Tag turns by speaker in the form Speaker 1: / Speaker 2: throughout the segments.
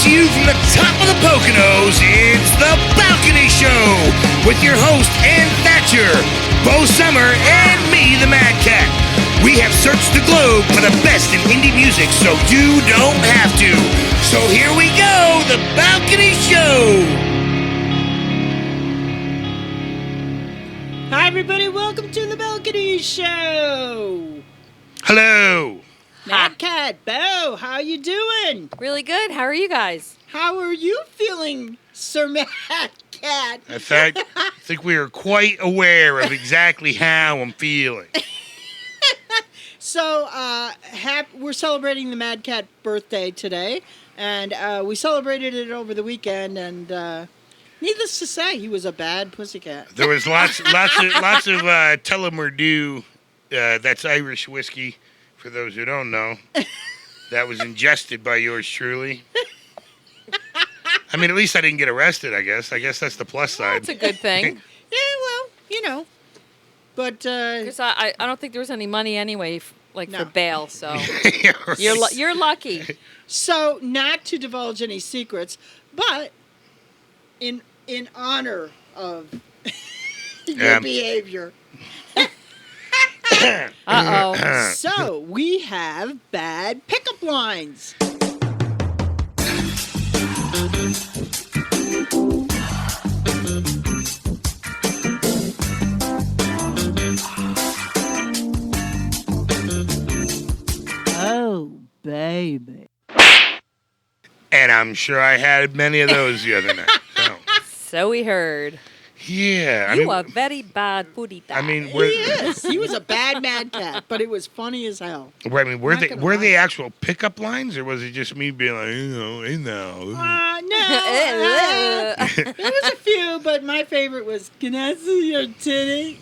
Speaker 1: to you from the top of the Poconos, it's The Balcony Show with your host, Ann Thatcher, Bo Summer, and me, the Mad Cat. We have searched the globe for the best in indie music, so you don't have to. So here we go, The Balcony Show.
Speaker 2: Hi, everybody. Welcome to The Balcony Show.
Speaker 1: Hello.
Speaker 2: Mad Cat, Bo, how you doing?
Speaker 3: Really good. How are you guys?
Speaker 2: How are you feeling, Sir Mad Cat?
Speaker 1: In fact, I think we are quite aware of exactly how I'm feeling.
Speaker 2: So, we're celebrating the Mad Cat birthday today, and we celebrated it over the weekend, and needless to say, he was a bad pussycat.
Speaker 1: There was lots of Tullamore that's Irish whiskey, for those who don't know, that was ingested by yours truly. I mean, at least I didn't get arrested, I guess. I guess that's the plus side.
Speaker 3: That's a good thing.
Speaker 2: Yeah, well, you know. But,
Speaker 3: Because I don't think there was any money anyway,
Speaker 2: No.
Speaker 3: for bail, so
Speaker 1: Yeah, right.
Speaker 3: you're lucky.
Speaker 2: So, not to divulge any secrets, but in honor of your behavior.
Speaker 3: Uh-oh.
Speaker 2: So, we have bad pickup lines. Oh, baby.
Speaker 1: And I'm sure I had many of those the other night.
Speaker 3: So we heard.
Speaker 1: Yeah.
Speaker 3: You are very bad purita.
Speaker 1: I mean,
Speaker 2: He is. He was a bad Mad Cat, but it was funny as hell.
Speaker 1: were
Speaker 2: Not
Speaker 1: they
Speaker 2: gonna
Speaker 1: were they
Speaker 2: lie.
Speaker 1: actual pickup lines, or was it just me being like, no.
Speaker 2: No. There was a few, but my favorite was, can I see your titty?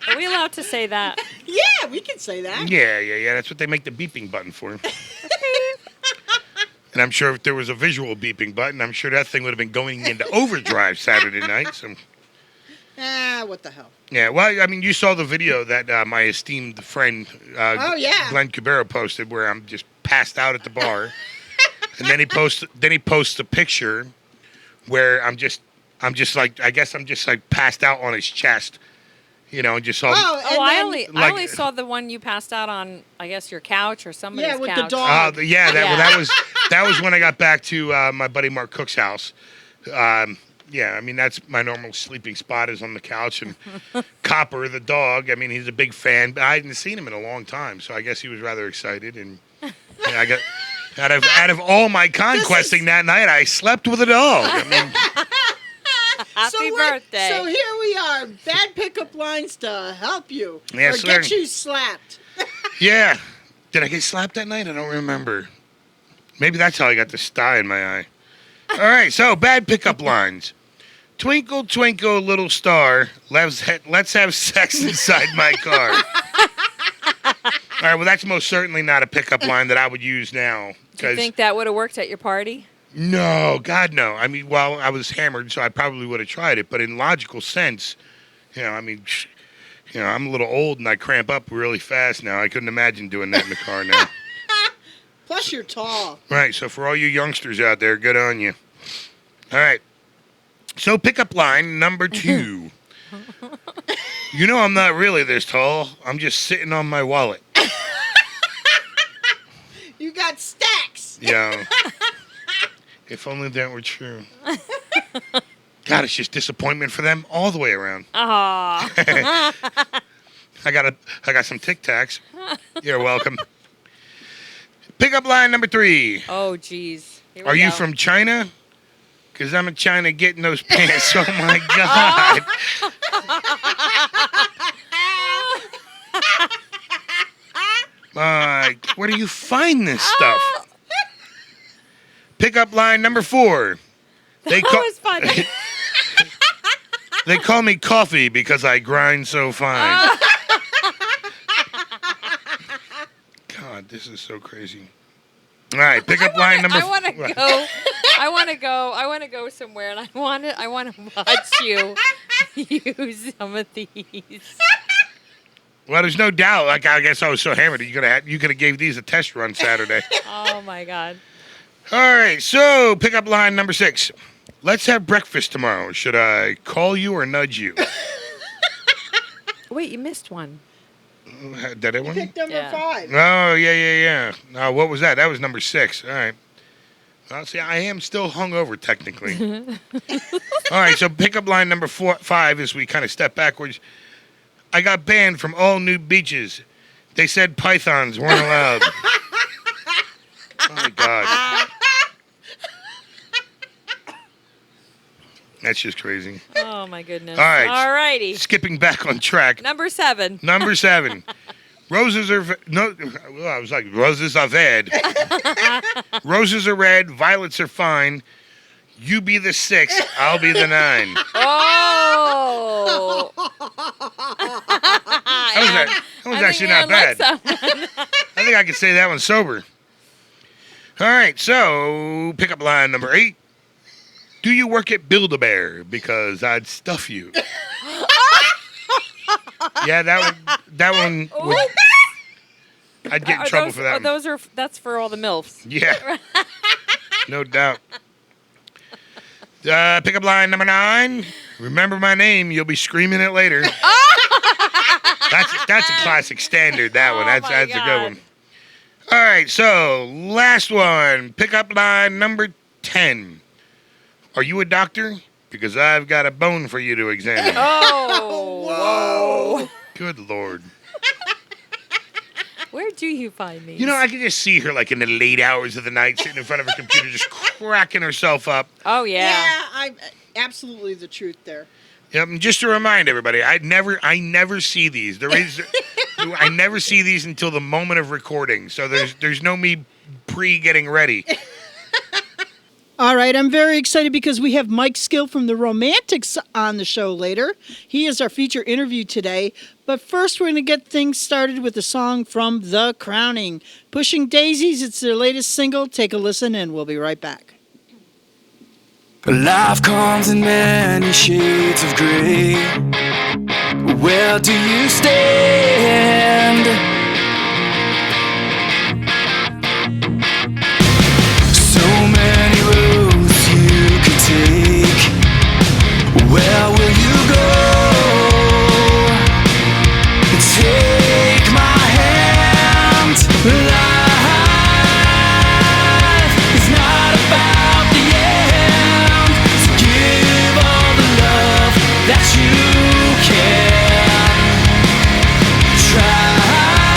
Speaker 3: Are we allowed to say that?
Speaker 2: Yeah, we can say that.
Speaker 1: Yeah. That's what they make the beeping button for. And I'm sure if there was a visual beeping button, I'm sure that thing would have been going into overdrive Saturday night. So.
Speaker 2: What the hell?
Speaker 1: Yeah, well, I mean, you saw the video that my esteemed friend Glenn Cabero posted, where I'm just passed out at the bar, and then he posts a picture where I'm just like, I guess I'm just like passed out on his chest, you know, just all.
Speaker 3: I only saw the one you passed out on, I guess, your couch or somebody's couch.
Speaker 2: Yeah, with the dog.
Speaker 1: That was when I got back to my buddy Mark Cook's house. Yeah, I mean, that's my normal sleeping spot is on the couch. And Copper, the dog, I mean, he's a big fan. But I hadn't seen him in a long time, so I guess he was rather excited. And yeah, I got out of all my conquesting that night, I slept with a dog. I mean,
Speaker 3: Happy birthday.
Speaker 2: So here we are, bad pickup lines to help you.
Speaker 1: Yes,
Speaker 2: or get
Speaker 1: sir.
Speaker 2: you slapped.
Speaker 1: yeah. Did I get slapped that night? I don't remember. Maybe that's how I got the sty in my eye. All right, so bad pickup lines. Twinkle, twinkle, little star, let's have sex inside my car. All right, well, that's most certainly not a pickup line that I would use now.
Speaker 3: Do you think that would have worked at your party?
Speaker 1: No, God, no. I mean, well, I was hammered, so I probably would have tried it. But in logical sense, you know, I mean, I'm a little old and I cramp up really fast now. I couldn't imagine doing that in the car now.
Speaker 2: Plus, you're tall.
Speaker 1: Right, so for all you youngsters out there, good on you. All right. So pickup line number 2. You know I'm not really this tall. I'm just sitting on my wallet.
Speaker 2: You got stacks.
Speaker 1: Yeah. If only that were true. God, it's just disappointment for them all the way around.
Speaker 3: Aw.
Speaker 1: I got some Tic Tacs. You're welcome. Pickup line number 3.
Speaker 3: Oh, jeez. Here we
Speaker 1: Are you
Speaker 3: go.
Speaker 1: from China? Because I'm in China getting those pants. Oh, my God. Where do you find this stuff? Pickup line number 4.
Speaker 3: That was funny.
Speaker 1: They call me Coffee because I grind so fine. God, this is so crazy. All right, pickup line number 4.
Speaker 3: I want to go somewhere, and I want to watch you use some of these.
Speaker 1: Well, there's no doubt. Like, I guess I was so hammered. You could have gave these a test run Saturday.
Speaker 3: Oh my God.
Speaker 1: All right, so pickup line number 6. Let's have breakfast tomorrow. Should I call you or nudge you?
Speaker 3: Wait, you missed one.
Speaker 1: Did I one?
Speaker 2: Pick number
Speaker 3: Yeah.
Speaker 2: 5.
Speaker 1: Oh, yeah. What was that? That was number 6. All right. Well, see, I am still hungover, technically. All right, so pickup line number 5 as we kind of step backwards. I got banned from all new beaches. They said pythons weren't allowed. Oh, my God. That's just crazy.
Speaker 3: Oh my goodness.
Speaker 1: All right.
Speaker 3: Alrighty.
Speaker 1: Skipping back on track.
Speaker 3: Number 7.
Speaker 1: Number 7. Roses are no. Well, I was like roses are red. Roses are red. Violets are fine. You be the 6. I'll be the 9.
Speaker 3: Oh.
Speaker 1: That was actually not bad. I think I could say that one sober. All right, so pickup line number 8. Do you work at Build-A-Bear? Because I'd stuff you. Yeah, that one. I'd get in trouble for that one.
Speaker 3: That's for all the MILFs.
Speaker 1: Yeah, no doubt. Pickup line number 9. Remember my name. You'll be screaming it later. That's a classic standard. That one. That's a good one. All right, so last one. Pickup line number 10. Are you a doctor? Because I've got a bone for you to examine.
Speaker 3: Oh.
Speaker 2: Whoa.
Speaker 1: Good Lord.
Speaker 3: Where do you find these?
Speaker 1: You know, I can just see her like in the late hours of the night sitting in front of her computer just cracking herself up.
Speaker 3: Oh, yeah.
Speaker 2: I'm absolutely the truth there.
Speaker 1: Yep, and just to remind everybody, I never see these. I never see these until the moment of recording. So there's no me getting ready.
Speaker 2: All right, I'm very excited because we have Mike Skill from the Romantics on the show later. He is our feature interview today. But first, we're going to get things started with a song from The Crowning. Pushing Daisies, it's their latest single. Take a listen, and we'll be right back.
Speaker 4: Life comes in many shades of gray. Where do you stand? So many roads you can take. Where will you go? Take my hand. Life is not about the end. So give all the love that you can. Try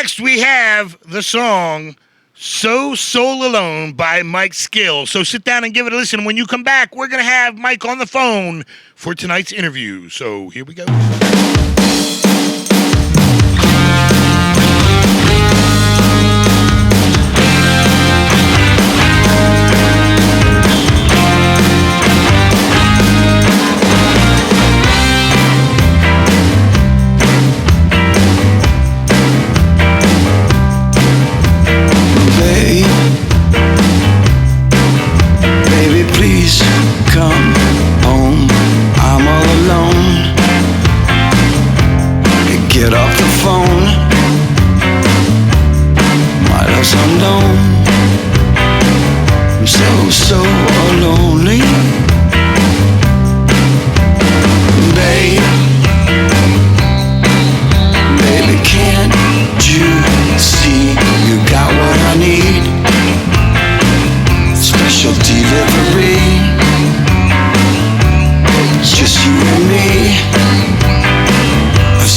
Speaker 1: next we have the song So Soul Alone by Mike Skill. So sit down and give it a listen. When you come back, we're going to have Mike on the phone for tonight's interview. So here we go.
Speaker 4: Baby, please come home. I'm all alone. Get off the phone. My love's unknown. I'm so lonely. Baby, can't you see you got what I need? Special delivery. It's just you and me.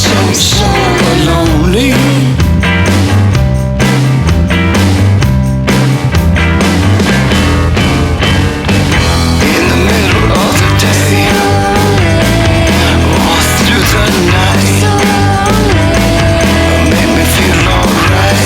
Speaker 4: I'm so lonely. In the middle of the day, all through the night, make me feel alright.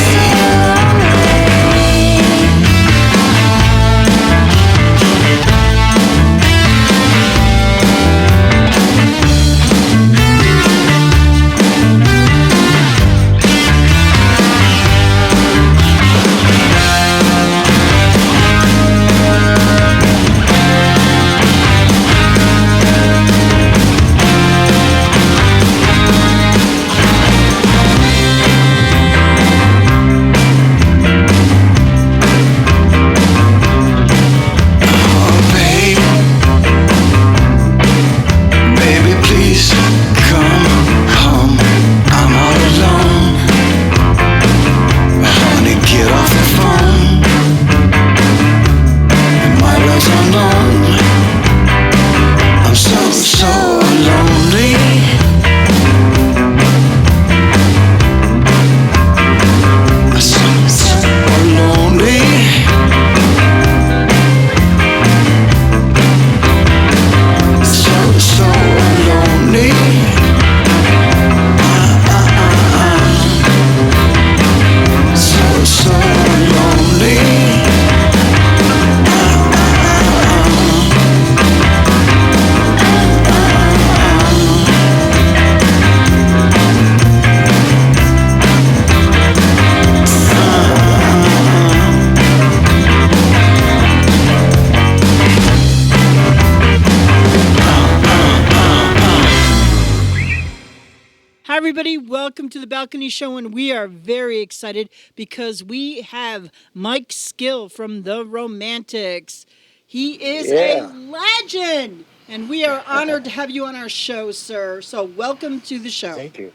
Speaker 2: Everybody, welcome to the Balcony Show, and we are very excited because we have Mike Skill from The Romantics. He is a legend, and we are honored to have you on our show, sir. So welcome to the show.
Speaker 5: Thank you.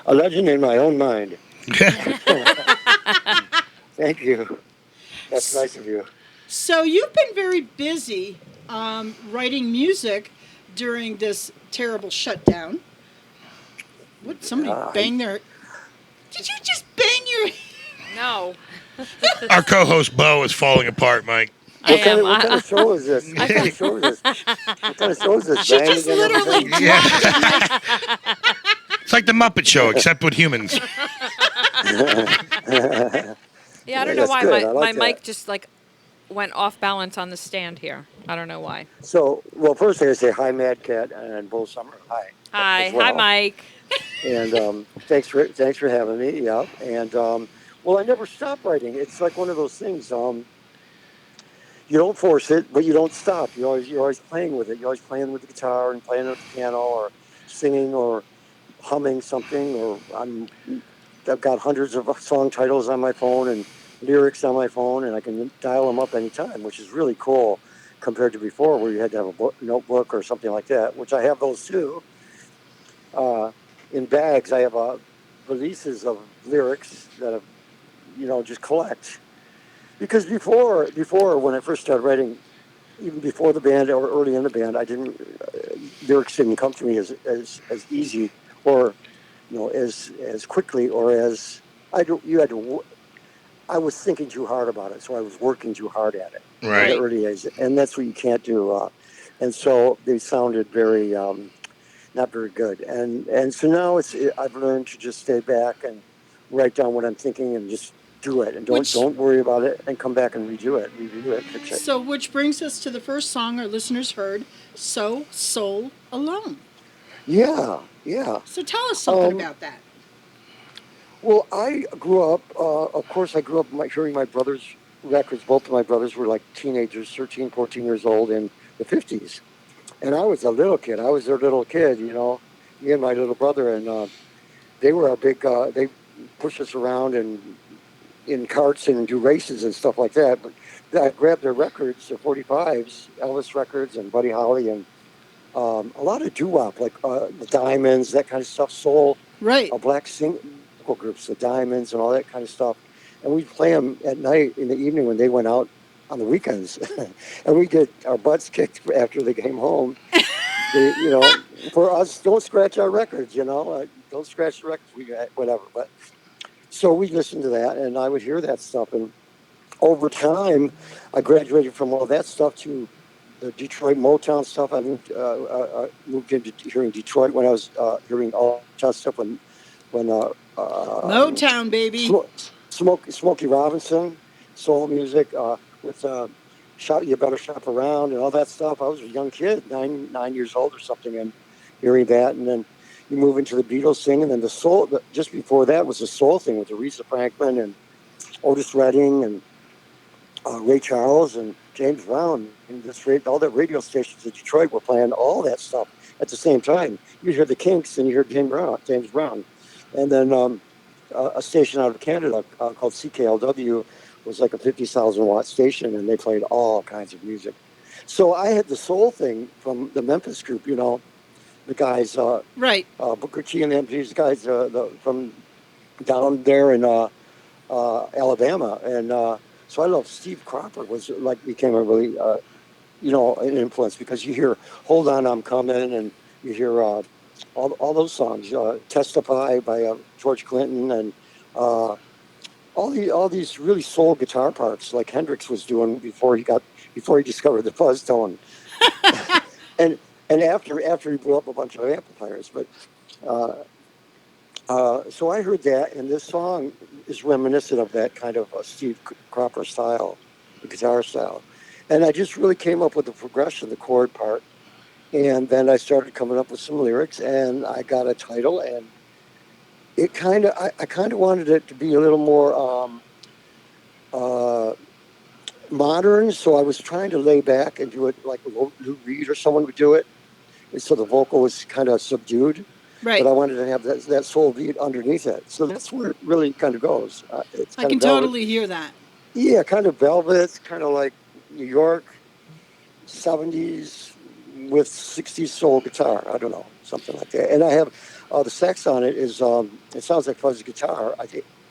Speaker 5: A legend in my own mind. Thank you. That's nice of you.
Speaker 2: So you've been very busy writing music during this terrible shutdown. What? Somebody bang their... Did you just bang your...
Speaker 3: No.
Speaker 1: Our co-host Bo is falling apart, Mike.
Speaker 5: What kind of show is this? What kind of show is this? What kind of show is this?
Speaker 2: She just literally dropped.
Speaker 1: It's like the Muppet Show, except with humans.
Speaker 3: Yeah, I don't know why my
Speaker 5: that.
Speaker 3: mic just like went off balance on the stand here. I don't know why.
Speaker 5: So, well, first I gotta say hi, Mad Cat and Bull Summer. Hi.
Speaker 3: Hi,
Speaker 5: Well.
Speaker 3: hi, Mike.
Speaker 5: And thanks for having me. Yeah. And well, I never stop writing. It's like one of those things. You don't force it, but you don't stop. You're always playing with it. You're always playing with the guitar and playing with the piano or singing or humming something. Or I've got hundreds of song titles on my phone and lyrics on my phone, and I can dial them up anytime, which is really cool compared to before, where you had to have a notebook or something like that, which I have those too. In bags, I have releases of lyrics that I've, just collect. Because before, when I first started writing, even before the band or early in the band, lyrics didn't come to me as easy or, as quickly or as I don't. You had to. I was thinking too hard about it, so I was working too hard at it in the
Speaker 1: Right.
Speaker 3: Right.
Speaker 5: early days, and that's what you can't do. And so they sounded very not very good. And so now I've learned to just stay back and write down what I'm thinking and just do it, and
Speaker 2: Which
Speaker 5: don't worry about it, and come back and redo it, review it, fix it.
Speaker 2: so which brings us to the first song our listeners heard, So Soul Alone.
Speaker 5: Yeah, yeah.
Speaker 2: So tell us something
Speaker 5: Um,
Speaker 2: about that.
Speaker 5: well, I grew up. Of course, I grew up hearing my brothers' records. Both of my brothers were like teenagers, 13, 14 years old in the 50s. And I was a little kid. I was their little kid, me and my little brother. And they were a big, they push us around and in carts and do races and stuff like that. But I grabbed their records, their 45s, Elvis records and Buddy Holly and a lot of doo-wop, like the Diamonds, that kind of stuff, soul,
Speaker 2: Right.
Speaker 5: black vocal groups, the Diamonds and all that kind of stuff. And we'd play them at night in the evening when they went out on the weekends. And we get our butts kicked after they came home. For us, don't scratch our records, don't scratch the records, we got whatever. But so we listened to that, and I would hear that stuff. And over time, I graduated from all that stuff to the Detroit Motown stuff. I moved into hearing Detroit when I was hearing all that stuff when
Speaker 2: Motown, baby.
Speaker 5: Smokey Robinson, soul music with shop. You better shop around and all that stuff. I was a young kid, 9 years old or something, and hearing that, and then you move into the Beatles thing, and then the soul. Just before that was the soul thing with Aretha Franklin and Otis Redding and Ray Charles and James Brown, and all the radio stations in Detroit were playing all that stuff at the same time. You hear the Kinks and you hear James Brown, and then a station out of Canada called CKLW was like a 50,000 watt station, and they played all kinds of music. So I had the soul thing from the Memphis group, the guys,
Speaker 2: Right.
Speaker 5: Booker T and them, these guys from down there in Alabama, and so I love Steve Cropper became a really an influence, because you hear "Hold On, I'm Coming" and you hear all those songs, "Testify" by George Clinton, and all these really soul guitar parts like Hendrix was doing before he discovered the fuzz tone, and after he blew up a bunch of amplifiers, but. So I heard that, and this song is reminiscent of that kind of Steve Cropper style, the guitar style. And I just really came up with the progression, the chord part. And then I started coming up with some lyrics, and I got a title, and I kind of wanted it to be a little more modern. So I was trying to lay back and do it like Lou Reed or someone would do it. And so the vocal was kind of subdued.
Speaker 2: Right.
Speaker 5: But I wanted to have that soul beat underneath it. So that's where it really kind of goes. It's
Speaker 2: I
Speaker 5: kind
Speaker 2: can
Speaker 5: of velvet.
Speaker 2: totally hear that.
Speaker 5: Yeah, kind of velvet, kind of like New York, 70s with 60s soul guitar. I don't know, something like that. And I have the sax on it is, it sounds like fuzzy guitar.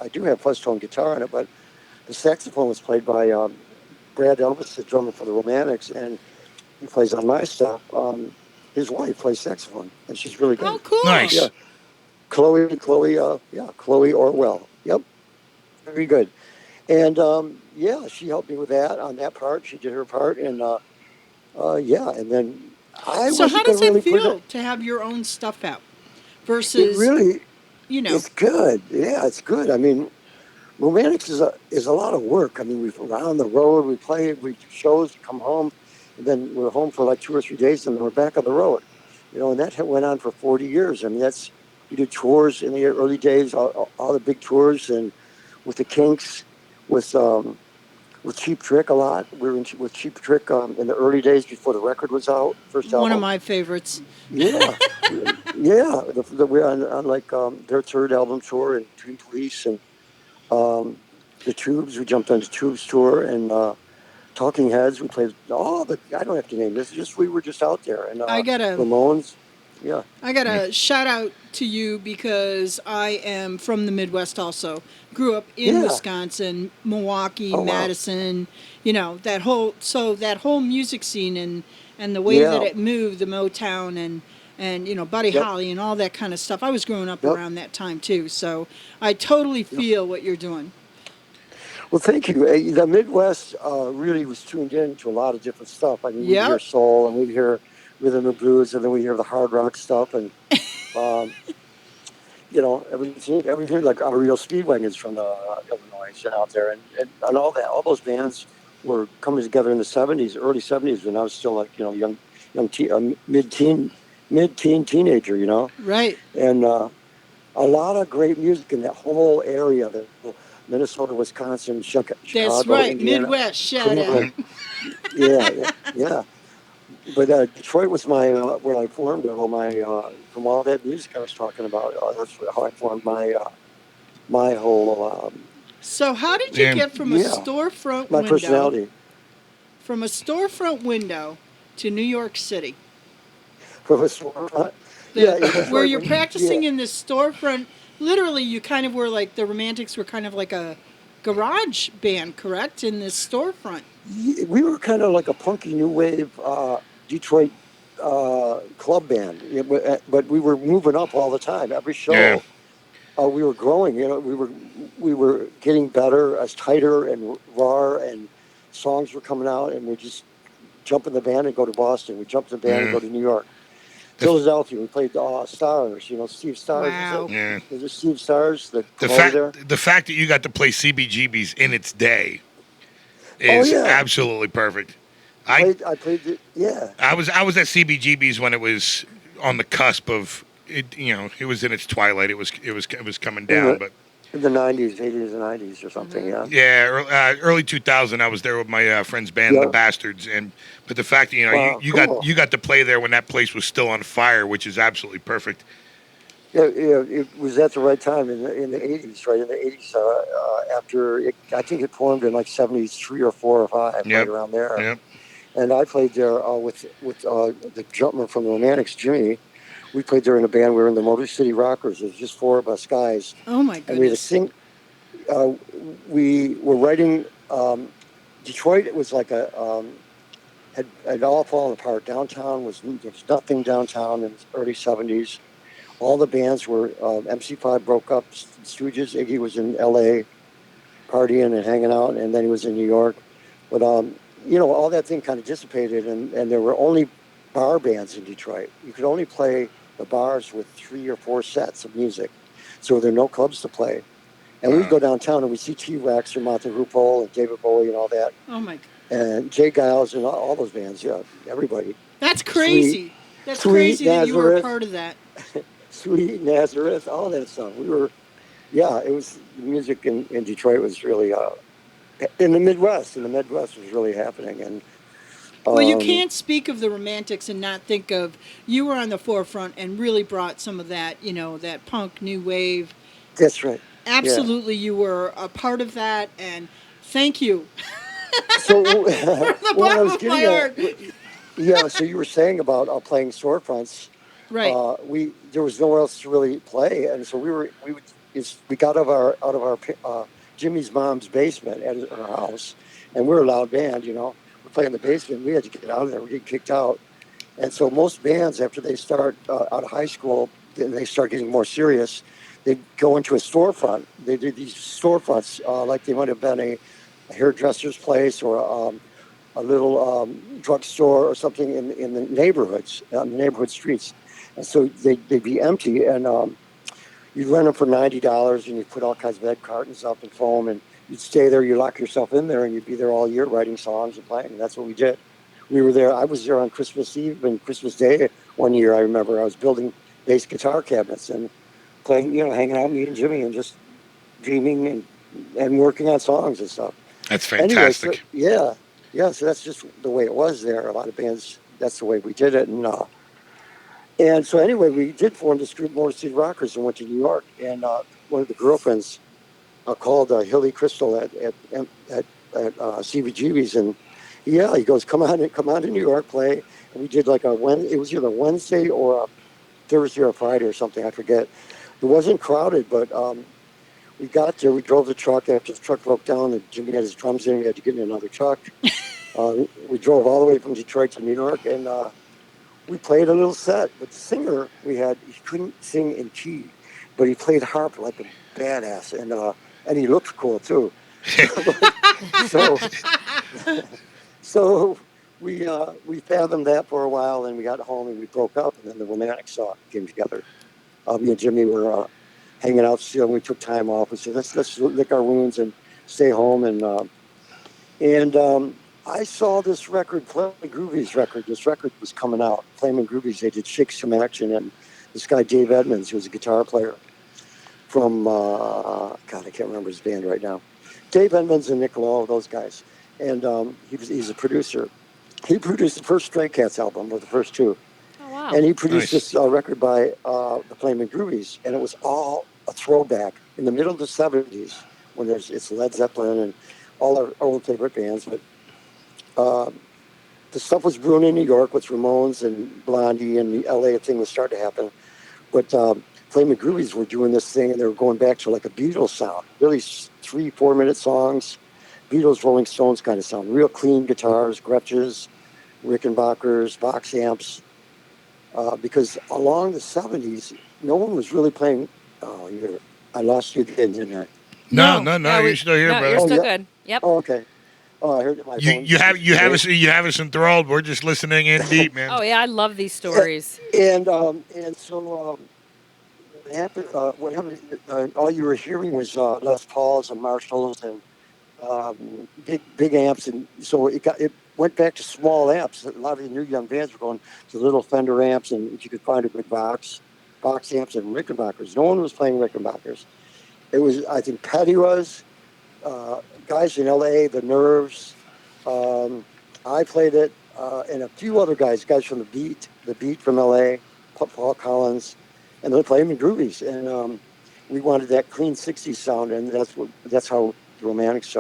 Speaker 5: I do have fuzz tone guitar on it, but the saxophone was played by Brad Elvis, the drummer for the Romantics, and he plays on my stuff. His wife plays saxophone, and she's really good.
Speaker 2: Oh, cool.
Speaker 1: Nice.
Speaker 5: Yeah, Chloe Orwell. Yep, very good. And she helped me with that on that part. She did her part, and and then I
Speaker 2: So how
Speaker 5: wasn't
Speaker 2: does
Speaker 5: going to
Speaker 2: it
Speaker 5: really
Speaker 2: feel to have your own stuff out
Speaker 5: It
Speaker 2: versus,
Speaker 5: really,
Speaker 2: you know,
Speaker 5: it's good. Yeah, it's good. I mean, Romantics is a lot of work. I mean, we're on the road, we play, we do shows, come home, and then we're home for like 2 or 3 days, and then we're back on the road. And that went on for 40 years. I mean, we did tours in the early days, all the big tours, and with the Kinks, with Cheap Trick a lot. We were with Cheap Trick in the early days before the record was out, first album.
Speaker 2: one of my favorites.
Speaker 5: Yeah, yeah. We're on like their third album tour, and Dream Police, and the Tubes. We jumped on the Tubes tour, and Talking Heads. We played all the. I don't have to name this. We were just out there, and
Speaker 2: I gotta
Speaker 5: Ramones. Yeah.
Speaker 2: I gotta shout out to you because I am from the Midwest also. Grew up in
Speaker 5: Yeah.
Speaker 2: Wisconsin, Milwaukee,
Speaker 5: Oh, wow.
Speaker 2: Madison, that whole music scene and the way
Speaker 5: Yeah.
Speaker 2: that it moved, the Motown and Buddy
Speaker 5: Yep.
Speaker 2: Holly and all that kind of stuff. I was growing up
Speaker 5: Yep.
Speaker 2: around that time too, so I totally feel what you're doing.
Speaker 5: Well, thank you. The Midwest really was tuned in to a lot of different stuff. I mean, we'd hear
Speaker 2: Yep.
Speaker 5: soul, and we'd hear rhythm and blues, and then we'd hear the hard rock stuff, and um, everything like our real Speedwagons from Illinois and out there, and all that. All those bands were coming together in the '70s, early '70s, when I was still like mid-teen teenager,
Speaker 2: Right.
Speaker 5: and a lot of great music in that whole area, the Minnesota, Wisconsin, Chicago,
Speaker 2: That's right.
Speaker 5: Indiana,
Speaker 2: Midwest. Shut up.
Speaker 5: Cleveland. Yeah. But Detroit was my where I formed all my from all that music I was talking about. That's how I formed my whole
Speaker 2: So how did you
Speaker 1: Yeah.
Speaker 2: get from a
Speaker 5: Yeah.
Speaker 2: storefront
Speaker 5: my
Speaker 2: window
Speaker 5: personality.
Speaker 2: from a storefront window to New York City?
Speaker 5: From a storefront.
Speaker 2: The-
Speaker 5: Yeah, it was
Speaker 2: where
Speaker 5: like
Speaker 2: you're
Speaker 5: when-
Speaker 2: practicing
Speaker 5: yeah.
Speaker 2: in this storefront. Literally, you kind of were like the Romantics were kind of like a garage band, correct? In this storefront.
Speaker 5: We were kind of like a punky new wave Detroit club band, but we were moving up all the time. Every show,
Speaker 1: Yeah.
Speaker 5: we were growing. We were getting better, as tighter and raw, and songs were coming out, and we just jump in the band and go to Boston. We jump in the band and go to New York. Philadelphia, we played Stars. Steve Stars.
Speaker 2: Wow.
Speaker 1: Yeah.
Speaker 5: Was it Steve Stars?
Speaker 1: The
Speaker 5: There?
Speaker 1: fact that you got to play CBGB's in its day is
Speaker 5: yeah.
Speaker 1: absolutely perfect. I
Speaker 5: played it. Yeah.
Speaker 1: I was at CBGB's when it was on the cusp of it. It was in its twilight. It was coming down, but
Speaker 5: In the 90s, 80s, and 90s or something. Yeah.
Speaker 1: yeah, early 2000. I was there with my friend's band,
Speaker 5: Yeah.
Speaker 1: the Bastards, but the fact that
Speaker 5: Wow,
Speaker 1: you
Speaker 5: cool.
Speaker 1: got to play there when that place was still on fire, which is absolutely perfect.
Speaker 5: Yeah, it was at the right time in the 80s, right? In the 80s, I think it formed in like 73 or 4 or 5,
Speaker 1: Yep.
Speaker 5: right around there.
Speaker 1: Yep.
Speaker 5: And I played there with the drummer from the Romantics, Jimmy. We played there in a band. We were in the Motor City Rockers. It was just 4 of us guys.
Speaker 2: Oh my
Speaker 5: And we had to
Speaker 2: goodness.
Speaker 5: sing. We were writing. Detroit, it was like had all fallen apart. There was nothing downtown in the early 70s. All the bands were, MC5 broke up, Stooges, Iggy was in LA partying and hanging out, and then he was in New York. But, all that thing kind of dissipated, and there were only bar bands in Detroit. You could only play the bars with 3 or 4 sets of music. So there were no clubs to play. And we'd go downtown and we'd see T-Rex and Monty Hoople and David Bowie and all that.
Speaker 2: Oh my.
Speaker 5: And Jay Giles and all those bands, yeah, everybody.
Speaker 2: That's crazy. That's
Speaker 5: Sweet
Speaker 2: crazy that you were a
Speaker 5: Nazareth.
Speaker 2: part of that.
Speaker 5: Sweet Nazareth, all that stuff. It was, the music in Detroit was really, in the Midwest was really happening. And
Speaker 2: Well, you can't speak of the Romantics and not think of you were on the forefront and really brought some of that, that punk new wave.
Speaker 5: That's right.
Speaker 2: Absolutely, you were a part of that, and thank you.
Speaker 5: So,
Speaker 2: The
Speaker 5: what I
Speaker 2: bottom
Speaker 5: was
Speaker 2: of my
Speaker 5: getting
Speaker 2: heart.
Speaker 5: at, yeah, so you were saying about playing storefronts.
Speaker 2: Right.
Speaker 5: There was nowhere else to really play, and so we got out of our Jimmy's mom's basement at her house, and we were a loud band, we're playing in the basement. We had to get out of there. We get kicked out, and so most bands after they start out of high school, then they start getting more serious. They go into a storefront. They do these storefronts like they might have been a hairdresser's place or a little drugstore or something in the neighborhoods, on the neighborhood streets. And so they'd be empty, and you'd rent them for $90, and you'd put all kinds of egg cartons up and foam, and you'd stay there, you lock yourself in there, and you'd be there all year writing songs and playing. And that's what we did. We were there. I was there on Christmas Eve and Christmas Day one year. I remember I was building bass guitar cabinets and playing, hanging out, me and Jimmy, and just dreaming and working on songs and stuff.
Speaker 1: That's fantastic.
Speaker 5: Anyway, so that's just the way it was there. A lot of bands, that's the way we did it. And so anyway, we did form this group, Motor City Rockers, and went to New York. And one of the girlfriends called Hilly Crystal at CBGB's, and he goes, come on to New York, play. And we did like it was either Wednesday or a Thursday or Friday or something, I forget. It wasn't crowded, but we got there. We drove the truck. After the truck broke down, and Jimmy had his drums in. We had to get in another truck. We drove all the way from Detroit to New York, and we played a little set. But the singer we had, he couldn't sing in key, but he played harp like a badass, and he looked cool too. So so we fathomed that for a while, and we got home and we broke up, and then the Romantics came together. Me and Jimmy were hanging out still. We took time off. We said let's lick our wounds and stay home, and I saw this record, Flamin' Groovy's record. This record was coming out. Flamin' Groovy's. They did Shake Some Action, and this guy Dave Edmonds, who was a guitar player from God, I can't remember his band right now. Dave Edmonds and Nick Lowe, those guys, and he's a producer. He produced the first Stray Cats album, or the first two,
Speaker 3: Oh wow.
Speaker 5: and he produced
Speaker 1: Nice.
Speaker 5: this record by the Flamin' Groovies, and it was all a throwback in the middle of the '70s when it's Led Zeppelin and all our old favorite bands, but the stuff was brewing in New York with Ramones and Blondie, and the LA thing was starting to happen. But Flamin' Groovies were doing this thing, and they were going back to like a Beatles sound, really 3-4 minute songs, Beatles, Rolling Stones kind of sound, real clean guitars, Gretches, Rickenbackers, box amps. Because along the '70s, no one was really playing. Oh, I lost you again, didn't I?
Speaker 1: No,
Speaker 3: No,
Speaker 1: you're still here,
Speaker 3: no,
Speaker 1: brother.
Speaker 3: you're still
Speaker 5: yeah.
Speaker 3: good. Yep.
Speaker 5: Oh, okay. Oh, I heard that my phone.
Speaker 1: You have us enthralled. We're just listening in deep, man.
Speaker 3: Oh yeah, I love these stories.
Speaker 5: And so what happened? All you were hearing was Les Pauls and Marshalls and big amps, and so it went back to small amps. A lot of the new young bands were going to little Fender amps, and if you could find a good box amps and Rickenbackers. No one was playing Rickenbackers. It was, I think, Petty was. Guys in LA, the Nerves. I played it, and a few other guys from the Beat from LA, Paul Collins, and they're playing Groovies. And we wanted that clean '60s sound, and that's how the Romantics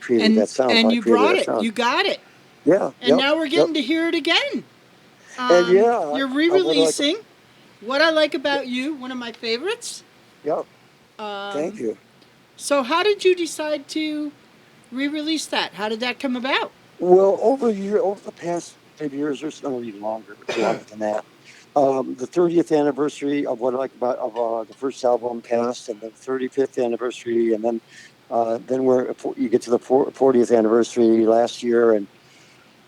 Speaker 5: created that sound.
Speaker 2: And you brought it.
Speaker 5: Sound.
Speaker 2: You got it.
Speaker 5: Yeah.
Speaker 2: And now we're getting to hear it again.
Speaker 5: And yeah,
Speaker 2: you're re-releasing What I Like About You, one of my favorites.
Speaker 5: Yep. Thank you.
Speaker 2: So how did you decide to re-release that? How did that come about?
Speaker 5: Well, over the past 5 years, or so, even longer than that, the 30th anniversary of What I Like About the first album passed, and the 35th anniversary, and then you get to the 40th anniversary last year, and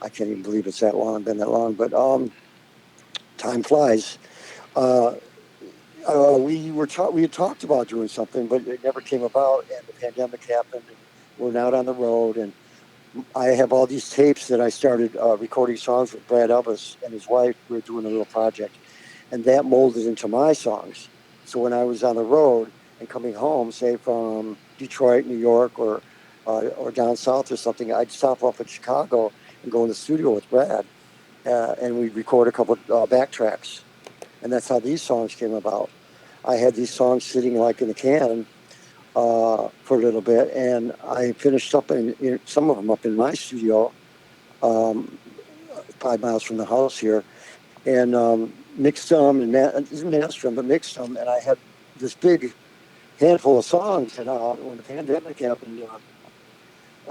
Speaker 5: I can't even believe it's been that long, but time flies. We had talked about doing something, but it never came about, and the pandemic happened, and we're not on the road, and I have all these tapes that I started recording songs with Brad Elvis and his wife. We were doing a little project, and that molded into my songs. So when I was on the road and coming home, say from Detroit, New York, or down south or something, I'd stop off at Chicago and go in the studio with Brad, and we'd record a couple of backtracks. And that's how these songs came about. I had these songs sitting like in the can for a little bit, and I finished up some of them up in my studio, 5 miles from the house here, and mixed them and mastered them, but mixed them, and I had this big handful of songs. And when the pandemic happened,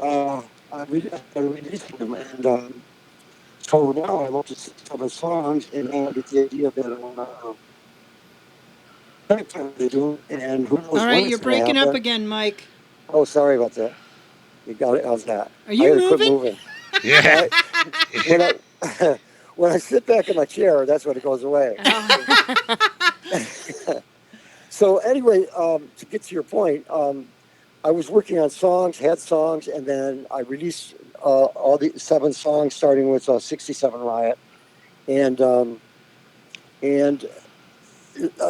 Speaker 5: I released them, and so now I'm up to 6 songs, and I get the idea that to do, and who knows
Speaker 2: All right,
Speaker 5: when
Speaker 2: you're
Speaker 5: it's gonna
Speaker 2: breaking up
Speaker 5: happen.
Speaker 2: again, Mike.
Speaker 5: Oh, sorry about that. You got it. How's that?
Speaker 2: Are you
Speaker 5: I gotta quit
Speaker 2: moving?
Speaker 5: moving.
Speaker 1: Yeah.
Speaker 5: When I sit back in my chair, that's when it goes away. So anyway, to get to your point, I was working on songs, had songs, and then I released all the 7 songs, starting with '67 Riot, and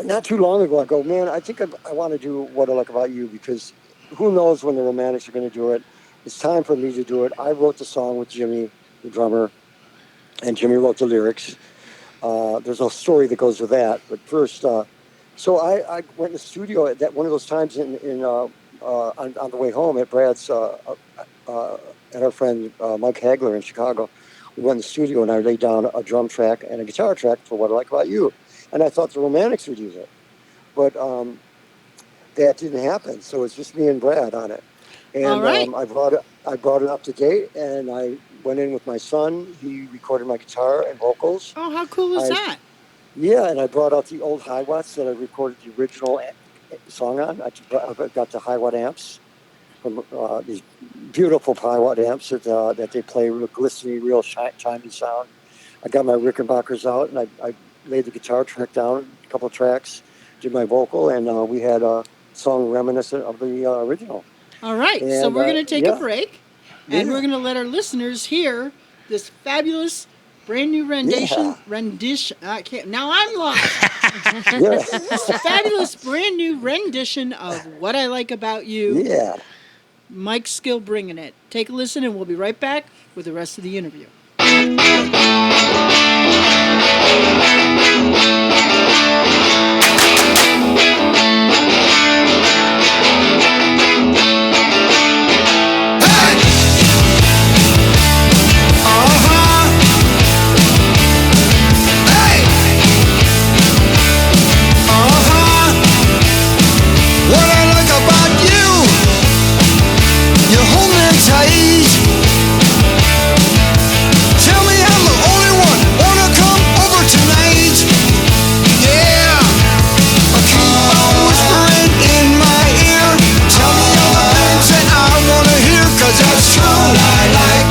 Speaker 5: not too long ago, I go, man, I think I want to do What I Like About You, because who knows when the Romantics are going to do it. It's time for me to do it. I wrote the song with Jimmy, the drummer, and Jimmy wrote the lyrics. There's a story that goes with that. But first, so I went in the studio at one of those times on the way home at Brad's, and our friend Mike Hagler in Chicago. We went in the studio, and I laid down a drum track and a guitar track for What I Like About You. And I thought the Romantics would use it. But that didn't happen. So it's just me and Brad on it.
Speaker 2: All
Speaker 5: And
Speaker 2: right.
Speaker 5: I brought it up to date, and I went in with my son. He recorded my guitar and vocals.
Speaker 2: Oh, how cool is
Speaker 5: I
Speaker 2: that?
Speaker 5: Yeah, and I brought out the old high watts that I recorded the original song on. I got the high watt amps from these beautiful high watt amps that they play real glistening, real shiny sound. I got my Rickenbackers out, and I laid the guitar track down, a couple of tracks, did my vocal, and we had a song reminiscent of the original.
Speaker 2: All right. So
Speaker 5: And
Speaker 2: we're going to take a
Speaker 5: yeah,
Speaker 2: break and we're
Speaker 5: yeah,
Speaker 2: going to let our listeners hear this fabulous brand new
Speaker 5: yeah,
Speaker 2: rendition. I can't. Now I'm lost.
Speaker 5: yeah,
Speaker 2: This fabulous brand new rendition of What I Like About You.
Speaker 5: yeah.
Speaker 2: Mike Skill bringing it. Take a listen and we'll be right back with the rest of the interview.
Speaker 4: What I like about you, you hold me tight. Tell me I'm the only one wanna come over tonight. Yeah, I keep on whispering in my ear. Tell me all the things that I wanna hear, 'cause that's true. What I like,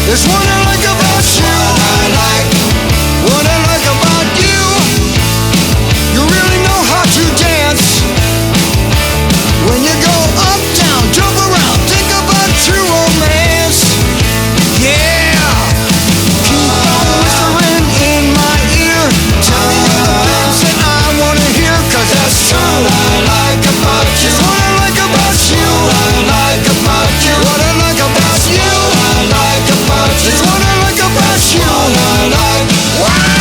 Speaker 4: that's what I like about you. What I like, what I like about you, you really know how to dance. When you go up, down, jump around, think about your romance. Yeah, keep on whispering in my ear. Tell me all the things that I wanna hear, 'cause that's true. What I like about you, what I like about you, what I like about you, what I like about you, what I like about you, what I like about you, what I like. Wow!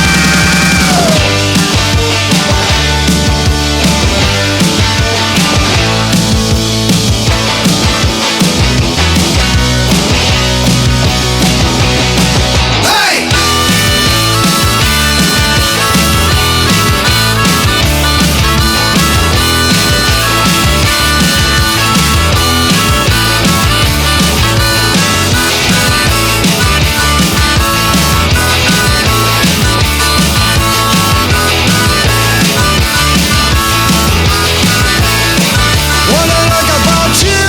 Speaker 4: Hey! What I like about you,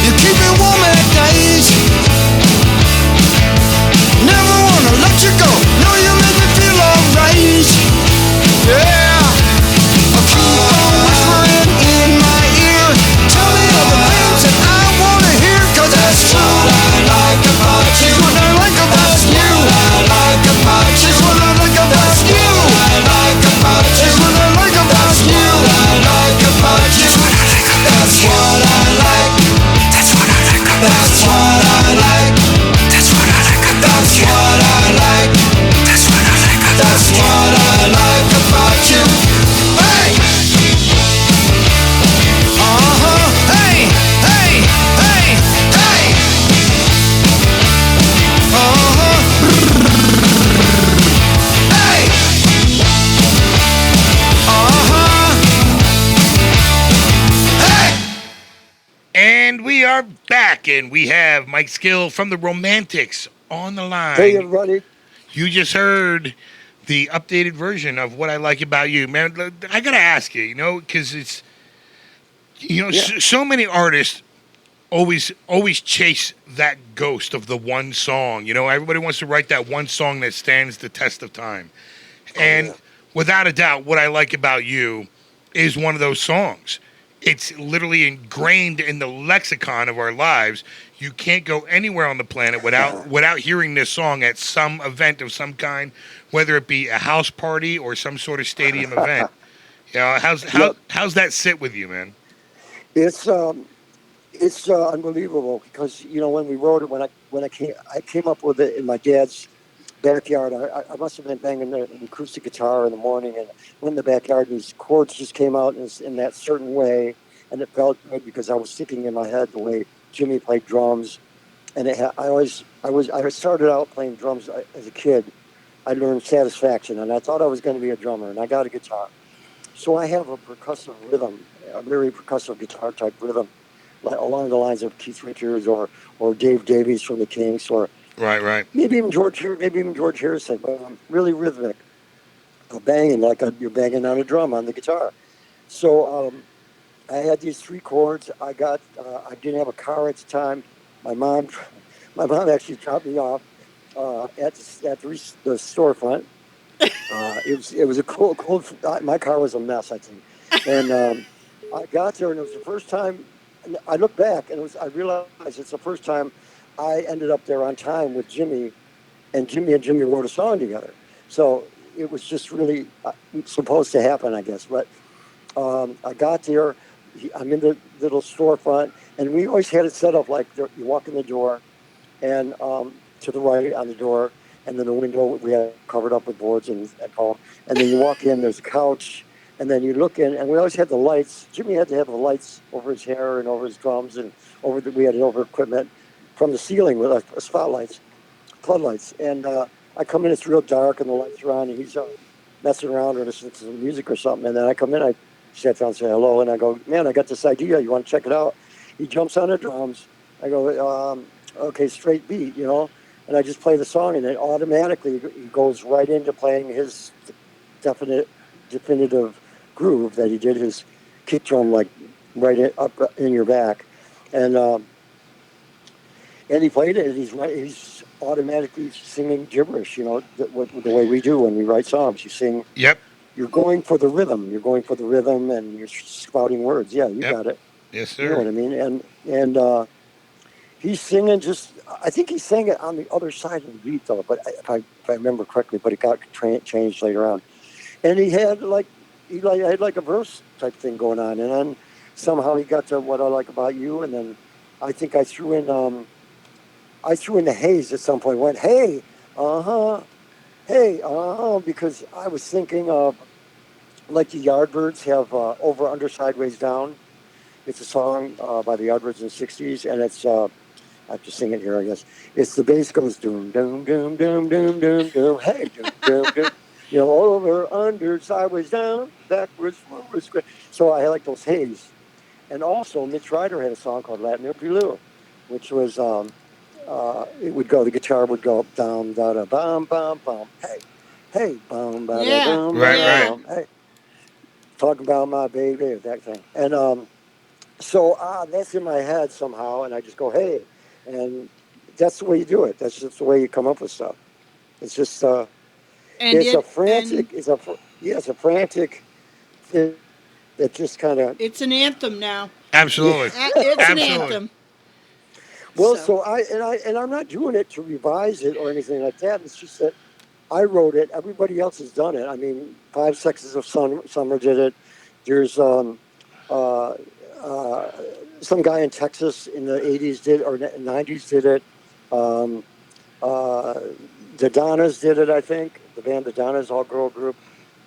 Speaker 4: you keep me warm at night. Never wanna let you go. No, you make me feel alright. Yeah, I keep on whispering in my ear. Tell me all the things that I wanna hear, 'cause that's true. What I like about you, what I like about you, what I like about you, what I like about you, what I like about you, what I like about you, what I like about you, that's what I like. That's what I like. That's what I like. That's what I like. That's what I like. That's what I like. That's what I like about you. Hey! Hey! Hey! Hey! Hey! Hey! Hey!
Speaker 1: And we are back, and we have Mike Skill from the Romantics on the line.
Speaker 5: Hey, everybody.
Speaker 1: You just heard the updated version of What I Like About You. Man, I got to ask you, because it's,
Speaker 5: Yeah.
Speaker 1: so many artists always chase that ghost of the one song. Everybody wants to write that one song that stands the test of time. And
Speaker 5: yeah.
Speaker 1: without a doubt, What I Like About You is one of those songs. It's literally ingrained in the lexicon of our lives. You can't go anywhere on the planet without hearing this song at some event of some kind, whether it be a house party or some sort of stadium event.
Speaker 5: Yep.
Speaker 1: How's that sit with you, man?
Speaker 5: It's unbelievable because when we wrote it, when I came up with it in my dad's backyard. I must have been banging the acoustic guitar in the morning and went in the backyard, and these chords just came out in that certain way, and it felt good because I was sticking in my head the way Jimmy played drums, and I started out playing drums as a kid. I learned satisfaction, and I thought I was going to be a drummer, and I got a guitar. So I have a percussive rhythm, a very percussive guitar type rhythm like along the lines of Keith Richards or Dave Davies from the Kinks, or
Speaker 1: Right.
Speaker 5: maybe even George Harrison, but really rhythmic, banging like you're banging on a drum on the guitar. So I had these three chords. I didn't have a car at the time. My mom, my mom actually dropped me off at the storefront. It was a cold. My car was a mess, I think, and I got there, and it was the first time. And I look back, and I realized it's the first time I ended up there on time with Jimmy, and Jimmy wrote a song together. So it was just really supposed to happen, I guess. But I got there. I'm in the little storefront, and we always had it set up like you walk in the door, and to the right on the door, and then the window we had covered up with boards and foam. And then you walk in, there's a couch, and then you look in, and we always had the lights. Jimmy had to have the lights over his hair and over his drums, and we had it over equipment from the ceiling with spotlights, floodlights. And I come in, it's real dark, and the lights are on, and he's messing around or listening to some music or something. And then I come in, I sat down and say hello, and I go, man, I got this idea. You want to check it out? He jumps on the drums. I go, okay, straight beat, and I just play the song, and it automatically he goes right into playing his definitive groove that he did, his kick drum like up in your back, and he played it. And he's automatically singing gibberish, the way we do when we write songs. You sing.
Speaker 1: Yep.
Speaker 5: You're going for the rhythm. And you're spouting words. Yeah, you got it.
Speaker 1: Yes, sir.
Speaker 5: You know what I mean? And he's singing I think he sang it on the other side of the beat, though, but if I remember correctly, but it got changed later on. And he had like a verse type thing going on, and then somehow he got to What I Like About You, and then I think I threw in the haze at some point. Went, hey, because I was thinking of like the Yardbirds have Over, Under, Sideways, Down. It's a song by the Yardbirds in the 60s, and it's, I have to sing it here, I guess. It's the bass goes doom, doom, doom, doom, doom, doom, doom, hey, doom, doom, doom. Over, under, sideways, down, backwards, forwards. So I like those hays. And also, Mitch Ryder had a song called Latin Prelude, which was, the guitar would go up, down, da, da, bum, bum, bum, hey, bum, ba, da, bum,
Speaker 1: Right.
Speaker 5: bum, hey. Talking about my baby, that thing. And so that's in my head somehow, and I just go, hey. And that's the way you do it. That's just the way you come up with stuff. It's just, it's a frantic thing that just kind of...
Speaker 2: It's an anthem now.
Speaker 1: Absolutely.
Speaker 2: It's an anthem.
Speaker 5: Well, so I'm not doing it to revise it or anything like that. It's just that I wrote it. Everybody else has done it. I mean, Five Sexes of Summer did it. There's some guy in Texas in the 80s or 90s did it. The Donnas did it, I think. The band The Donnas, all-girl group.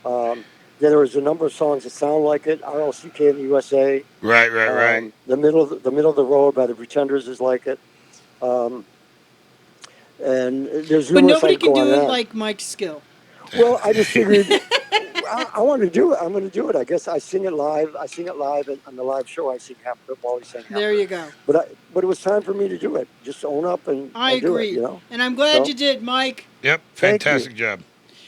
Speaker 5: Then there was a number of songs that sound like it. RLCK in the USA.
Speaker 1: Right.
Speaker 5: The Middle of the Road by the Pretenders is like it. And there's
Speaker 2: But
Speaker 5: numerous
Speaker 2: nobody can
Speaker 5: go
Speaker 2: do
Speaker 5: on
Speaker 2: it
Speaker 5: that.
Speaker 2: like Mike Skill.
Speaker 5: Well, I just figured I want to do it. I'm going to do it. I guess I sing it live. On the live show. I sing half of it while he's singing.
Speaker 2: There you go.
Speaker 5: But it was time for me to do it. Just own up and
Speaker 2: I agree.
Speaker 5: Do it.
Speaker 2: And I'm glad you did, Mike.
Speaker 1: Yep. Fantastic job.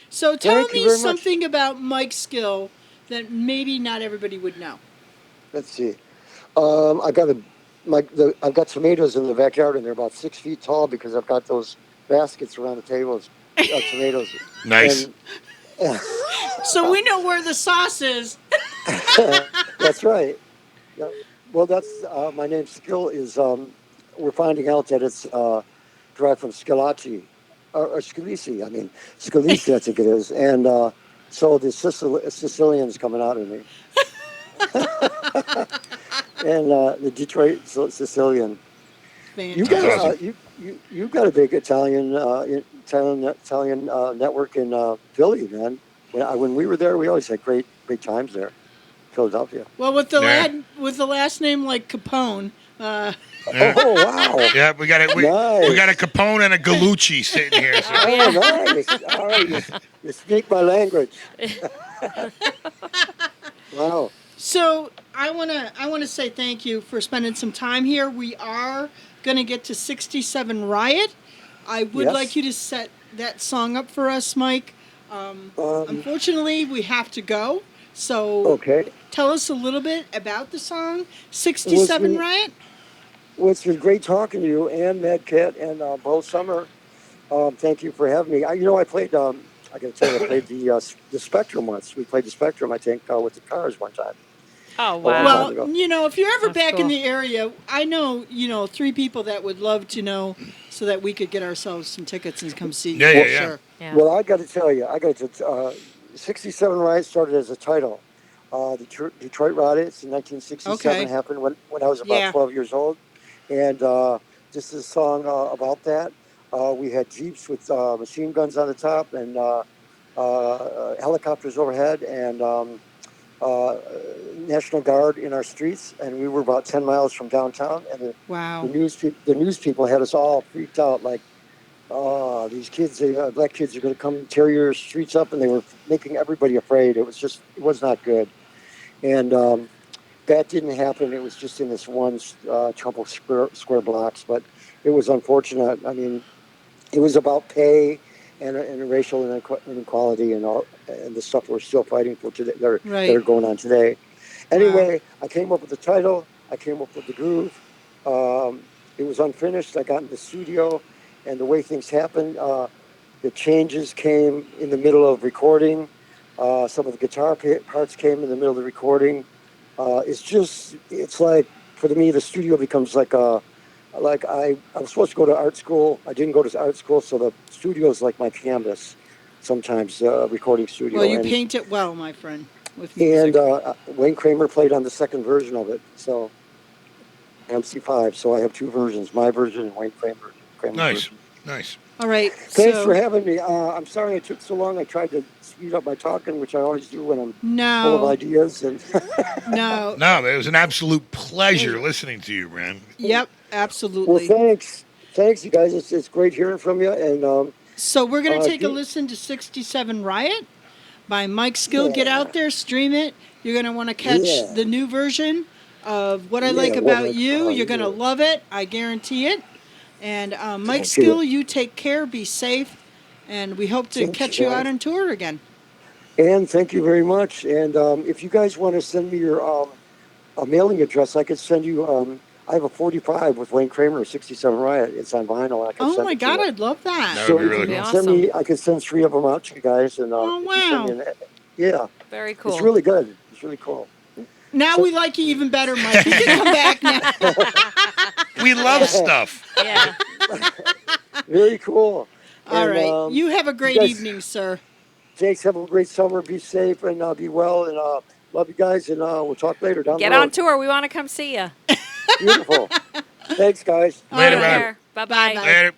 Speaker 2: So tell
Speaker 5: Thank you
Speaker 2: me
Speaker 5: very
Speaker 2: something about Mike Skill that maybe not everybody would know.
Speaker 5: Let's see. I've got tomatoes in the backyard, and they're about 6 feet tall because I've got those baskets around the tables of tomatoes.
Speaker 1: Nice.
Speaker 2: So we know where the sauce is.
Speaker 5: That's right. Yeah. Well, that's my name. Skill is. We're finding out that it's derived from Scalacci or Scalisi. I mean, Scalisi, I think it is. And so the Sicilian's coming out of me. And the Detroit Sicilian.
Speaker 2: Fantastic.
Speaker 5: You've got a big Italian network in Philly, man. When we were there, we always had great times there, Philadelphia.
Speaker 2: Well, with the last name like Capone.
Speaker 5: Oh wow!
Speaker 1: Yeah, we got
Speaker 5: Nice.
Speaker 1: we got a Capone and a Gallucci sitting here. So.
Speaker 5: Oh, nice. All right, you speak my language. Wow.
Speaker 2: So I wanna say thank you for spending some time here. We are gonna get to 67 Riot. I would
Speaker 5: Yes.
Speaker 2: like you to set that song up for us, Mike. Unfortunately, we have to go. So
Speaker 5: Okay.
Speaker 2: tell us a little bit about the song 67
Speaker 5: Well,
Speaker 2: Riot.
Speaker 5: Well, it's been great talking to you and Mad Cat and Bo Summer. Thank you for having me. I played. I got to tell you, I played the Spectrum once. We played the Spectrum, I think, with the Cars one time.
Speaker 3: Oh,
Speaker 5: Well,
Speaker 3: wow.
Speaker 2: Well,
Speaker 5: ago.
Speaker 2: if you're ever
Speaker 3: That's
Speaker 2: back in
Speaker 3: cool.
Speaker 2: the area, I know, 3 people that would love to know so that we could get ourselves some tickets and come see you.
Speaker 1: Yeah,
Speaker 2: for
Speaker 1: yeah.
Speaker 2: Sure.
Speaker 3: Yeah.
Speaker 5: Well, I got to tell you, 67 Riot started as a title. Detroit Riots in 1967
Speaker 2: Okay.
Speaker 5: happened when I was about
Speaker 2: Yeah.
Speaker 5: 12 years old. And this is a song about that. We had Jeeps with machine guns on the top and helicopters overhead and National Guard in our streets. And we were about 10 miles from downtown. And
Speaker 2: Wow.
Speaker 5: the news people had us all freaked out like, oh, these kids, black kids are going to come and tear your streets up. And they were making everybody afraid. It was not good. And that didn't happen. It was just in this one couple square blocks. But it was unfortunate. I mean, it was about pay and racial inequality and all and the stuff we're still fighting for today. That are going on today. Anyway, I came up with the title. I came up with the groove. It was unfinished. I got in the studio, and the way things happened, the changes came in the middle of recording. Some of the guitar parts came in the middle of the recording. It's like, for me, the studio becomes like I was supposed to go to art school. I didn't go to art school, so the studio is like my canvas sometimes, recording studio.
Speaker 2: Well, you paint it well, my friend, with music.
Speaker 5: And Wayne Kramer played on the second version of it, so MC5. So I have 2 versions, my version and Wayne Kramer's
Speaker 1: Nice,
Speaker 5: version.
Speaker 1: nice.
Speaker 2: All right.
Speaker 5: Thanks
Speaker 2: so,
Speaker 5: for having me. I'm sorry it took so long. I tried to speed up my talking, which I always do when I'm full of
Speaker 2: No.
Speaker 5: ideas. And
Speaker 2: No.
Speaker 1: No, it was an absolute pleasure listening to you, man.
Speaker 2: Yep,
Speaker 5: well,
Speaker 2: absolutely.
Speaker 5: thanks, you guys. It's great hearing from you. And
Speaker 2: So we're going to take a
Speaker 5: do-
Speaker 2: listen to 67 Riot by Mike Skill.
Speaker 5: Yeah.
Speaker 2: Get out there, stream it. You're going to want to catch
Speaker 5: Yeah.
Speaker 2: the new version of What I
Speaker 5: Yeah,
Speaker 2: Like
Speaker 5: What I
Speaker 2: About
Speaker 5: Like
Speaker 2: You.
Speaker 5: About
Speaker 2: You're going to
Speaker 5: You.
Speaker 2: love it. I guarantee it. And Mike
Speaker 5: Thank
Speaker 2: Skill,
Speaker 5: you.
Speaker 2: you take care. Be safe. And we hope to
Speaker 5: Thanks,
Speaker 2: catch you out
Speaker 5: guys.
Speaker 2: on tour again.
Speaker 5: And thank you very much. And if you guys want to send me your a mailing address, I could send you. I have a 45 with Wayne Kramer, 67 Riot. It's on vinyl. I can
Speaker 2: Oh
Speaker 5: send
Speaker 2: my
Speaker 5: it to
Speaker 2: God,
Speaker 5: you.
Speaker 2: I'd love that.
Speaker 1: That
Speaker 5: So
Speaker 1: would be
Speaker 5: if
Speaker 1: really
Speaker 5: you
Speaker 1: cool.
Speaker 5: can send me, I can send 3 of them out to you guys. And
Speaker 2: Oh,
Speaker 5: if you send me
Speaker 2: wow.
Speaker 5: yeah,
Speaker 3: Very cool.
Speaker 5: it's really good. It's really cool.
Speaker 2: Now we like you even better, Mike. You can come back now.
Speaker 1: We love stuff.
Speaker 3: Yeah.
Speaker 5: Very cool.
Speaker 2: All
Speaker 5: And,
Speaker 2: right. You have a great
Speaker 5: guys-
Speaker 2: evening, sir.
Speaker 5: Thanks. Have a great summer. Be safe and be well. And love you guys. And we'll talk later down
Speaker 3: Get
Speaker 5: the road.
Speaker 3: on tour. We want to come see you.
Speaker 5: Beautiful. Thanks, guys.
Speaker 1: Later,
Speaker 2: All
Speaker 1: man.
Speaker 2: right.
Speaker 3: Bye-bye.
Speaker 2: Bye-bye.
Speaker 1: Later.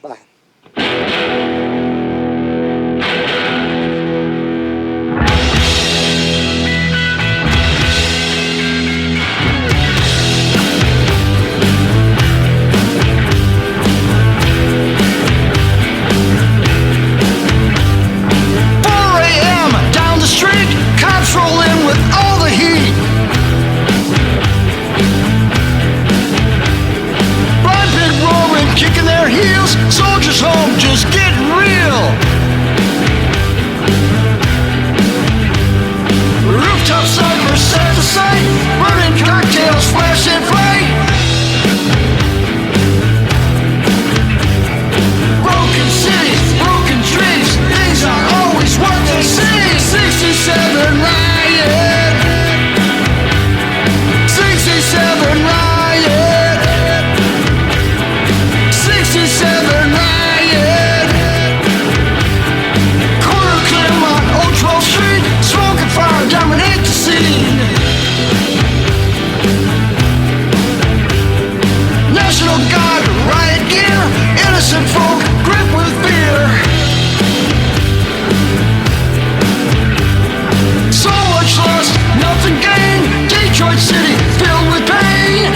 Speaker 5: Bye.
Speaker 4: Down the street, cops roll in with all the heat. Blind pig roaring, kicking their heels. Soldiers home, just getting real. Rooftop snipers set to sight, burning cocktails, flashing flame. Broken cities, broken dreams, things aren't always what they seem. 67 riot. 67 riot. 67 riot. Corner Claremont, Old 12th Street, smoke and fire dominate the scene. National Guard, riot gear, innocent folk grip with fear. So much lost, nothing gained. Detroit City filled with pain.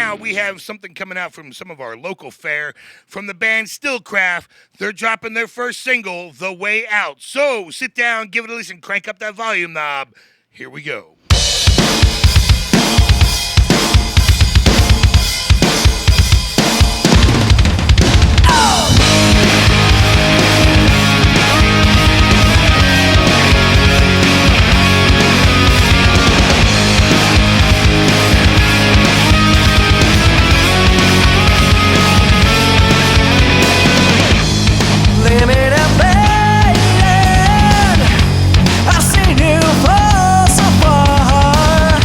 Speaker 1: now we have something coming out from some of our local fare from the band StillCraft. They're dropping their first single, The Way Out. So sit down, give it a listen, crank up that volume knob. Here we go.
Speaker 4: Living and fading, I've seen you fall so far,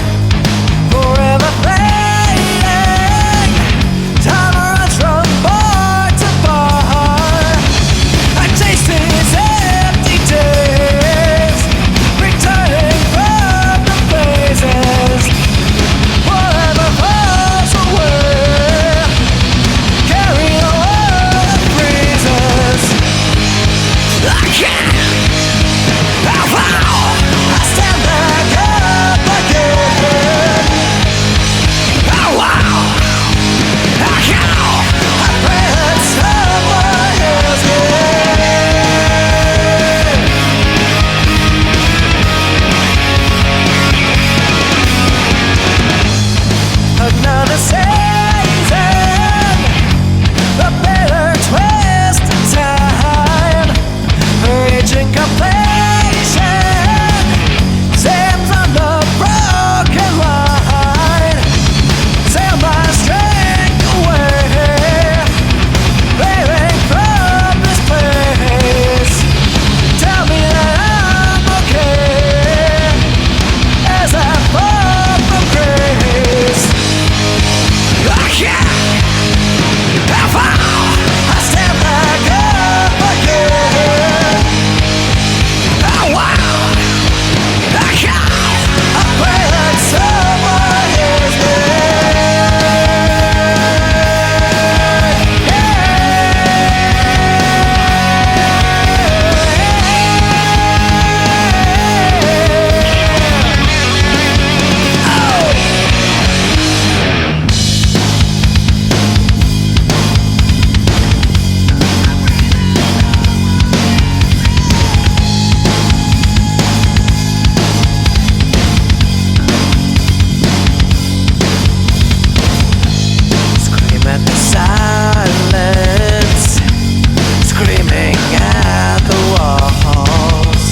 Speaker 4: forever fading. Time runs from bar to bar. I taste these empty days, returning from the phases. Whatever falls away, carry on the breezes. I can't help how I stand back up again. Oh wow, how I pray that someone else can. Another season, a better twist of time. Reaching completion, seems on the broken line. Sail my strength away, leaving from this place. Tell me that I'm okay as I fall from grace. I can't help how I stand back up again. Oh wow, I can't. I pray that someone hears me. Scream at the silence, screaming at the walls,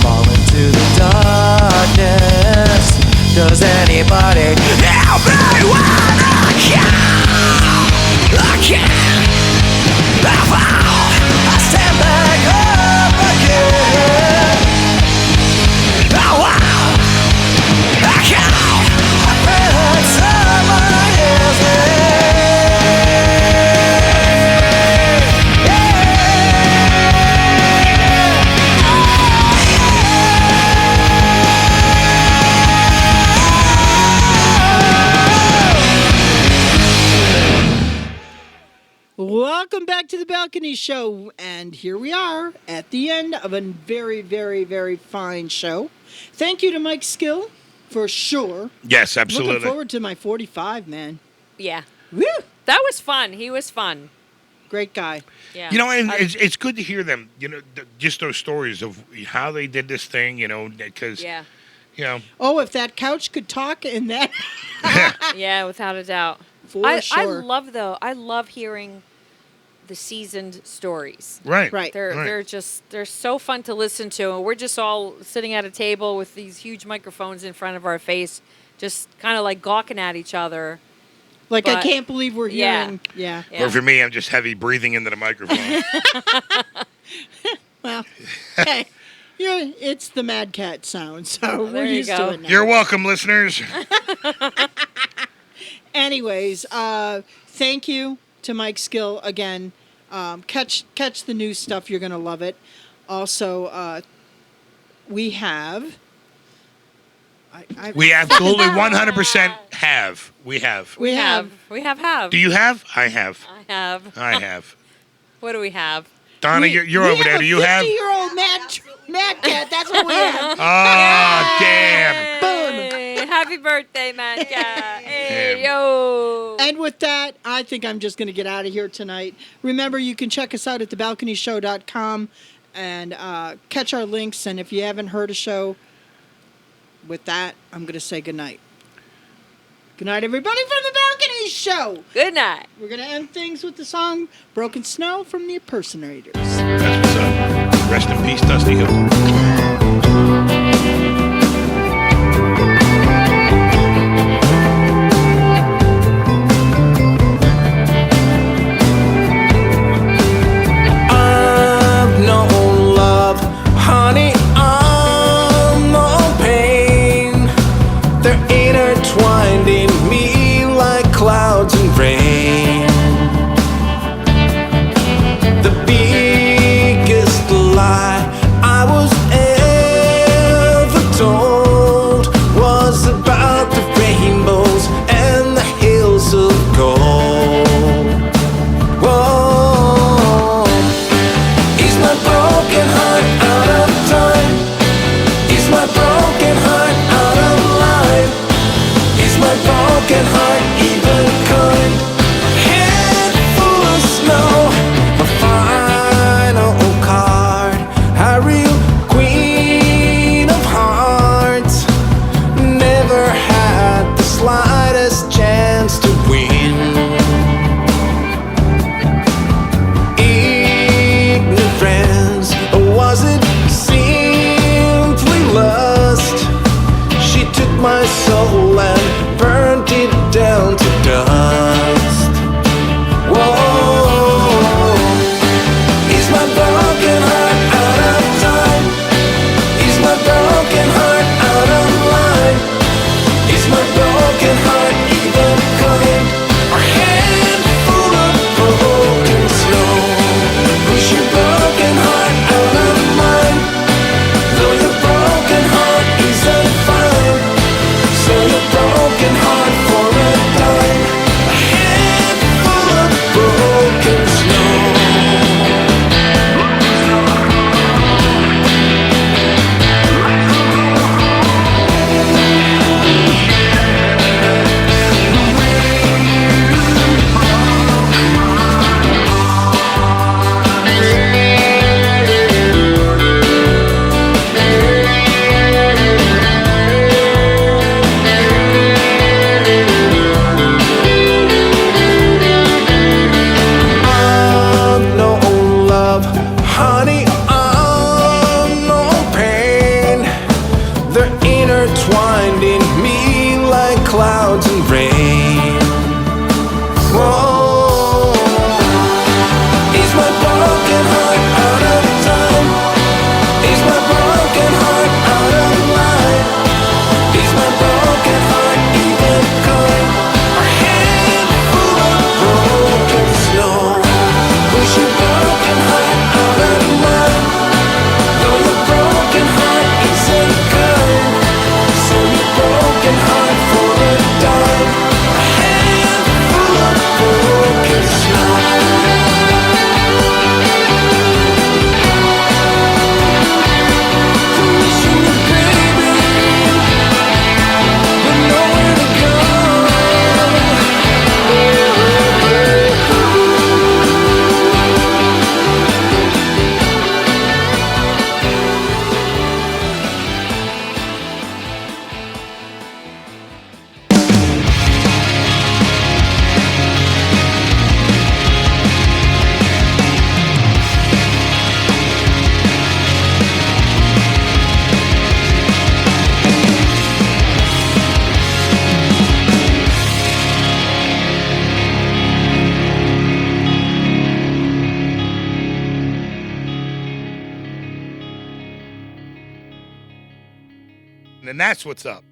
Speaker 4: fall into the darkness. Does anybody help me when I can't help how I stand back up again. Oh wow, I can't. I pray that someone hears me.
Speaker 2: Welcome back to the Balcony Show, and here we are at the end of a very, very, very fine show. Thank you to Mike Skill, for sure.
Speaker 1: Yes,
Speaker 2: Looking
Speaker 1: absolutely.
Speaker 2: forward to my 45, man.
Speaker 3: Yeah.
Speaker 2: Woo!
Speaker 3: That was fun. He was fun.
Speaker 2: Great guy.
Speaker 3: Yeah.
Speaker 1: You know, and it's good to hear them, just those stories of how they did this thing, because,
Speaker 3: Yeah.
Speaker 2: Oh, if that couch could talk and that...
Speaker 3: Yeah, without a doubt.
Speaker 2: For sure.
Speaker 3: I love hearing the seasoned stories.
Speaker 1: Right.
Speaker 2: Right.
Speaker 3: They're so fun to listen to, and we're just all sitting at a table with these huge microphones in front of our face, just kind of like gawking at each other.
Speaker 2: Like, I
Speaker 3: But-
Speaker 2: can't believe we're
Speaker 3: Yeah.
Speaker 2: hearing... Yeah.
Speaker 3: Yeah.
Speaker 1: Or for me, I'm just heavy breathing into the microphone.
Speaker 2: Well, hey, it's the Mad Cat sound, so we're
Speaker 3: there you
Speaker 2: used
Speaker 3: go.
Speaker 2: to it now.
Speaker 1: You're welcome, listeners.
Speaker 2: Anyways, thank you to Mike Skill again. Catch the new stuff. You're going to love it. Also, we have...
Speaker 1: We absolutely 100% have. We have.
Speaker 2: We have.
Speaker 3: We have.
Speaker 1: Do you have? I have.
Speaker 3: I have.
Speaker 1: I have.
Speaker 3: What do we have?
Speaker 1: Donna, you're over there. Do you have?
Speaker 2: 50-year-old Mad Cat. That's what we have.
Speaker 1: Oh, damn.
Speaker 2: Boom.
Speaker 3: Hey, have Happy birthday, Manta. Hey, yo.
Speaker 2: And with that, I think I'm just going to get out of here tonight. Remember, you can check us out at thebalconyshow.com and catch our links. And if you haven't heard a show, with that, I'm going to say goodnight. Good night, everybody, from the Balcony Show.
Speaker 3: Good night.
Speaker 2: We're going to end things with the song Broken Snow from the Impersonators.
Speaker 1: That's what's up. Rest in peace, Dusty Hill.
Speaker 4: I've known love, honey, I'm no pain. They're intertwined in me like clouds and rain. The biggest lie I was ever told was about the rainbows and the hills of gold. Whoa. Is my broken heart out of time? Is my broken heart out of line? Is my broken heart even kind? Head full of snow, a final card, a real queen of hearts. Never had the slightest chance to win. Ignorance, or was it simply lust? She took my soul and burnt it down to dust. Whoa. Is my broken heart out of time? Is my broken heart out of line? Is my broken heart even kind? Or head full of broken snow? Push your broken heart out of mine. Though your broken heart isn't fine, so your broken heart for a dime. A head full of broken snow. I've known love, honey, I'm no pain. They're intertwined in me like clouds and rain. Whoa. Is my broken heart out of time? Is my broken heart out of line? Is my broken heart even kind? A head full of broken snow. Push your broken heart out of mine. Though your broken heart isn't kind, so your broken heart for a dime. A head full of broken snow. Wishing you, baby, but nowhere to go.
Speaker 1: And that's what's up.